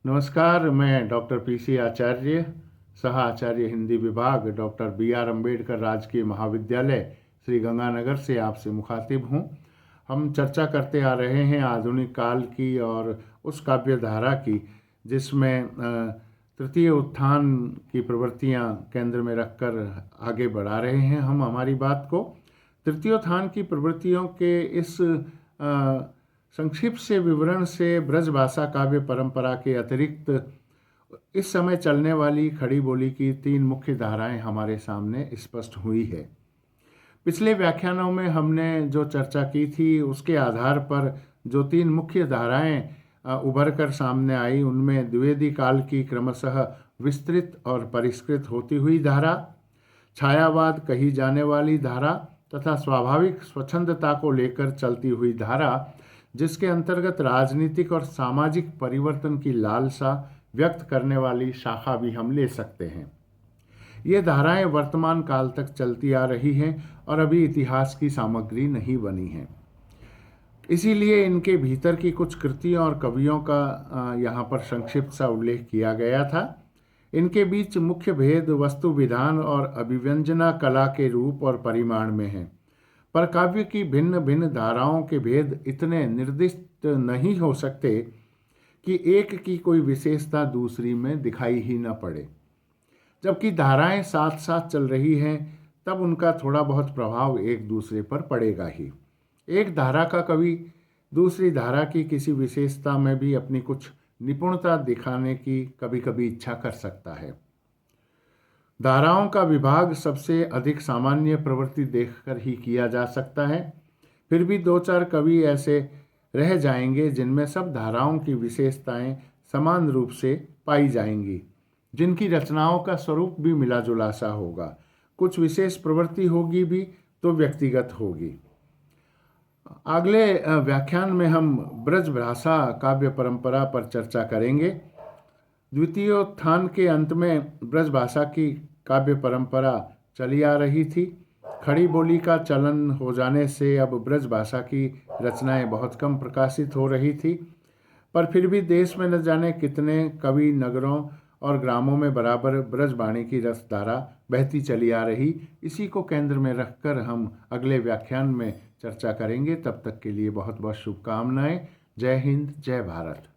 नमस्कार, मैं doctor PC आचार्य, सह आचार्य हिंदी विभाग, डॉक्टर बी.आर. अम्बेडकर राजकीय महाविद्यालय, श्री गंगानगर से आपसे मुखातिब हूँ। हम चर्चा करते आ रहे हैं आधुनिक काल की और उस काव्य धारा की जिसमें तृतीय उत्थान की प्रवृत्तियाँ केंद्र में रखकर आगे बढ़ा रहे हैं हम हमारी बात को। तृतीय उत्थान की प्रवृत्तियों के इस संक्षिप्त से विवरण से ब्रजभाषा काव्य परंपरा के अतिरिक्त इस समय चलने वाली खड़ी बोली की तीन मुख्य धाराएं हमारे सामने स्पष्ट हुई है। पिछले व्याख्यानों में हमने जो चर्चा की थी उसके आधार पर जो तीन मुख्य धाराएं उभर कर सामने आई, उनमें द्विवेदी काल की क्रमशः विस्तृत और परिष्कृत होती हुई धारा, छायावाद कही जाने वाली धारा तथा स्वाभाविक स्वच्छंदता को लेकर चलती हुई धारा, जिसके अंतर्गत राजनीतिक और सामाजिक परिवर्तन की लालसा व्यक्त करने वाली शाखा भी हम ले सकते हैं। ये धाराएं वर्तमान काल तक चलती आ रही हैं और अभी इतिहास की सामग्री नहीं बनी हैं। इसीलिए इनके भीतर की कुछ कृतियों और कवियों का यहाँ पर संक्षिप्त सा उल्लेख किया गया था। इनके बीच मुख्य भेद वस्तु विधान और अभिव्यंजना कला के रूप और परिमाण में है, पर काव्य की भिन्न भिन्न धाराओं के भेद इतने निर्दिष्ट नहीं हो सकते कि एक की कोई विशेषता दूसरी में दिखाई ही न पड़े। जबकि धाराएं साथ साथ चल रही हैं तब उनका थोड़ा बहुत प्रभाव एक दूसरे पर पड़ेगा ही। एक धारा का कवि दूसरी धारा की किसी विशेषता में भी अपनी कुछ निपुणता दिखाने की कभी कभी इच्छा कर सकता है। धाराओं का विभाग सबसे अधिक सामान्य प्रवृत्ति देखकर ही किया जा सकता है। फिर भी दो चार कवि ऐसे रह जाएंगे जिनमें सब धाराओं की विशेषताएं समान रूप से पाई जाएंगी, जिनकी रचनाओं का स्वरूप भी मिला जुला सा होगा। कुछ विशेष प्रवृत्ति होगी भी तो व्यक्तिगत होगी। अगले व्याख्यान में हम ब्रजभाषा काव्य परंपरा पर चर्चा करेंगे। द्वितीयोत्थान के अंत में ब्रजभाषा की काव्य परंपरा चली आ रही थी। खड़ी बोली का चलन हो जाने से अब ब्रजभाषा की रचनाएं बहुत कम प्रकाशित हो रही थी, पर फिर भी देश में न जाने कितने कवि नगरों और ग्रामों में बराबर ब्रजवाणी की रसधारा बहती चली आ रही। इसी को केंद्र में रखकर हम अगले व्याख्यान में चर्चा करेंगे। तब तक के लिए बहुत बहुत शुभकामनाएं। जय हिंद, जय भारत।